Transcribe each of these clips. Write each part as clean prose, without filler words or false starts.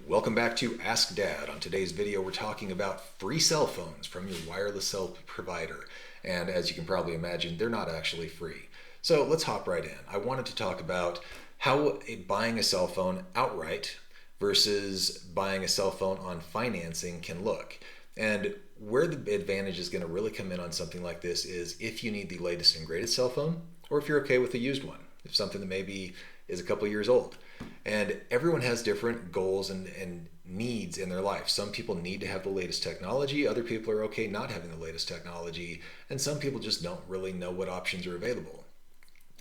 Welcome back to Ask Dad. On today's video, we're talking about free cell phones from your wireless cell provider. And as you can probably imagine, they're not actually free. So let's hop right in. I wanted to talk about how buying a cell phone outright versus buying a cell phone on financing can look. And where the advantage is going to really come in on something like this is if you need the latest and greatest cell phone, or if you're okay with a used one, if something that maybe is a couple years old. And everyone has different goals and needs in their life. Some people need to have the latest technology, other people are okay not having the latest technology, and some people just don't really know what options are available.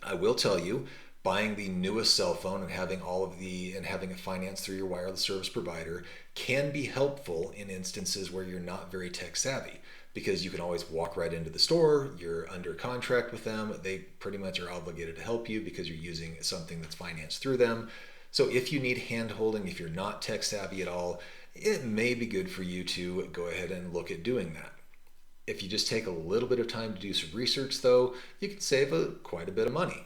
I will tell you, buying the newest cell phone and having having it financed through your wireless service provider can be helpful in instances where you're not very tech savvy, because you can always walk right into the store, you're under contract with them, they pretty much are obligated to help you because you're using something that's financed through them. So if you need hand holding, if you're not tech savvy at all, it may be good for you to go ahead and look at doing that. If you just take a little bit of time to do some research though, you can save quite a bit of money.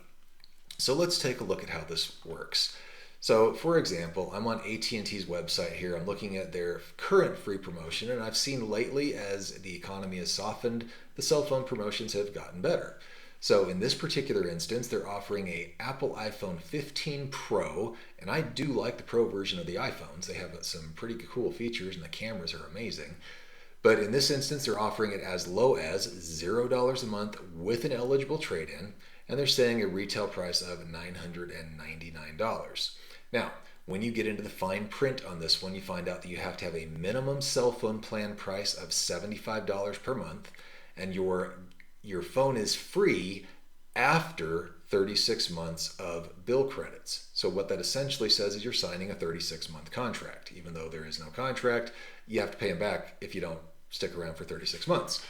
So let's take a look at how this works. So for example, I'm on AT&T's website here. I'm looking at their current free promotion, and I've seen lately as the economy has softened, the cell phone promotions have gotten better. So in this particular instance, they're offering a Apple iPhone 15 Pro, and I do like the Pro version of the iPhones. They have some pretty cool features and the cameras are amazing. But in this instance, they're offering it as low as $0 a month with an eligible trade-in, and they're saying a retail price of $999. Now, when you get into the fine print on this one, you find out that you have to have a minimum cell phone plan price of $75 per month, and your phone is free after 36 months of bill credits. So what that essentially says is you're signing a 36-month contract. Even though there is no contract, you have to pay them back if you don't stick around for 36 months.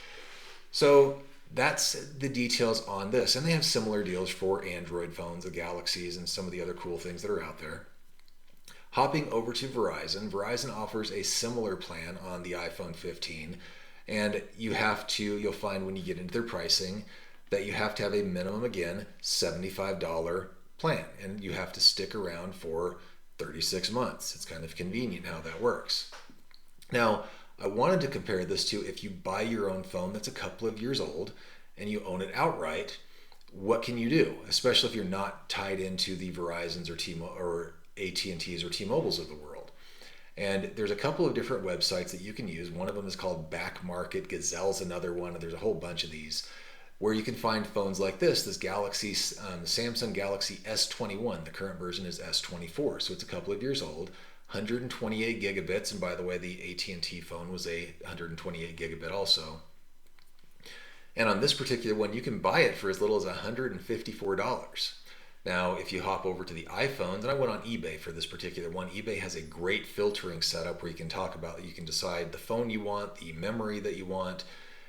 So that's the details on this. And they have similar deals for Android phones, the Galaxies, and some of the other cool things that are out there. Hopping over to Verizon, Verizon offers a similar plan on the iPhone 15. And you'll find when you get into their pricing that you have to have a minimum, again, $75 plan. And you have to stick around for 36 months. It's kind of convenient how that works. Now, I wanted to compare this to if you buy your own phone that's a couple of years old and you own it outright, what can you do? Especially if you're not tied into the Verizons or AT&Ts or T-Mobiles of the world. And there's a couple of different websites that you can use. One of them is called Back Market. Gazelle's another one. There's a whole bunch of these where you can find phones like this Galaxy, Samsung Galaxy S21. The current version is S24, so it's a couple of years old. 128 gigabits, and by the way, the AT&T phone was a 128 gigabit also. And on this particular one, you can buy it for as little as $154. Now, if you hop over to the iPhones, and I went on eBay for this particular one, eBay has a great filtering setup where you can you can decide the phone you want, the memory that you want,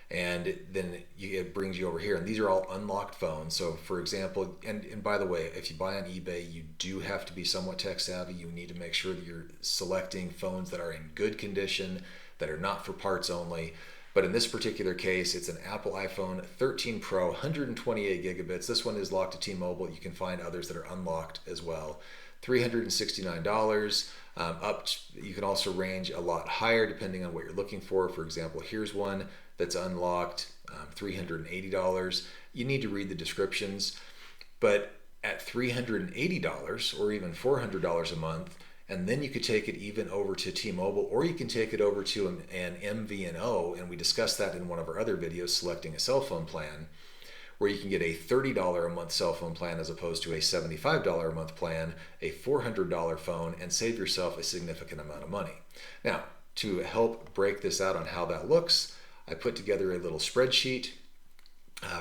and then it brings you over here. And these are all unlocked phones. So for example, and by the way, if you buy on eBay, you do have to be somewhat tech savvy. You need to make sure that you're selecting phones that are in good condition, that are not for parts only. But in this particular case, it's an Apple iPhone 13 Pro, 128 gigabits. This one is locked to T-Mobile. You can find others that are unlocked as well. $369. You can also range a lot higher depending on what you're looking for. For example, here's one that's unlocked, $380. You need to read the descriptions. But at $380 or even $400 a month, and then you could take it even over to T-Mobile, or you can take it over to an MVNO, and we discussed that in one of our other videos, selecting a cell phone plan, where you can get a $30 a month cell phone plan as opposed to a $75 a month plan, a $400 phone, and save yourself a significant amount of money. Now, to help break this out on how that looks, I put together a little spreadsheet.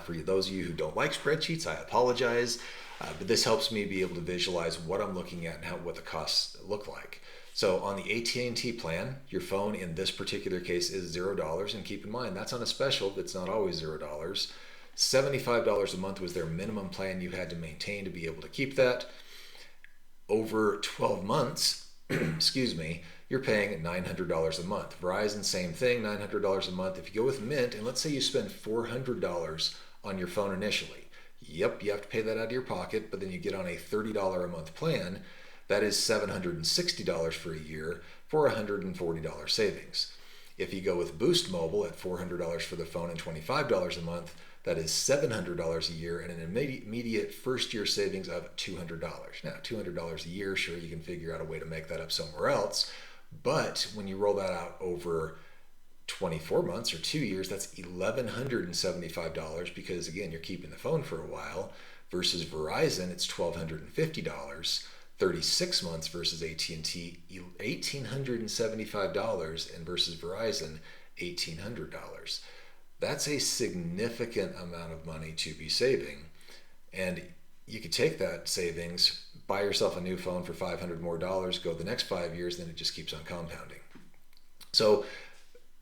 For those of you who don't like spreadsheets, I apologize. But this helps me be able to visualize what I'm looking at and what the costs look like. So on the AT&T plan, your phone in this particular case is $0. And keep in mind, that's on a special. It's not always $0. $75 a month was their minimum plan you had to maintain to be able to keep that. Over 12 months, excuse me, you're paying $900 a month. Verizon, same thing, $900 a month. If you go with Mint, and let's say you spend $400 on your phone initially, yep, you have to pay that out of your pocket, but then you get on a $30 a month plan. That is $760 for a year for $140 savings. If you go with Boost Mobile at $400 for the phone and $25 a month, that is $700 a year and an immediate first year savings of $200. Now, $200 a year, sure, you can figure out a way to make that up somewhere else. But when you roll that out over 24 months or 2 years, that's $1,175 because, again, you're keeping the phone for a while. Versus Verizon, it's $1,250. 36 months versus AT&T, $1,875, and versus Verizon, $1,800. That's a significant amount of money to be saving. And you could take that savings, buy yourself a new phone for $500 more, go the next 5 years, then it just keeps on compounding. So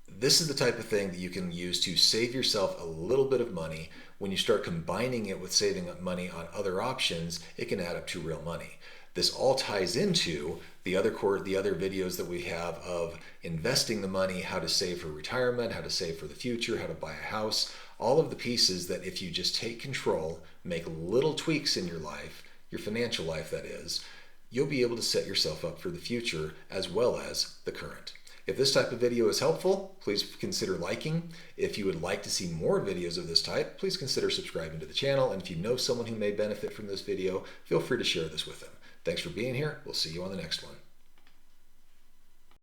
this is the type of thing that you can use to save yourself a little bit of money. When you start combining it with saving up money on other options, it can add up to real money. This all ties into the other videos that we have of investing the money, how to save for retirement, how to save for the future, how to buy a house, all of the pieces that if you just take control, make little tweaks in your life, your financial life that is, you'll be able to set yourself up for the future as well as the current. If this type of video is helpful, please consider liking. If you would like to see more videos of this type, please consider subscribing to the channel. And if you know someone who may benefit from this video, feel free to share this with them. Thanks for being here. We'll see you on the next one.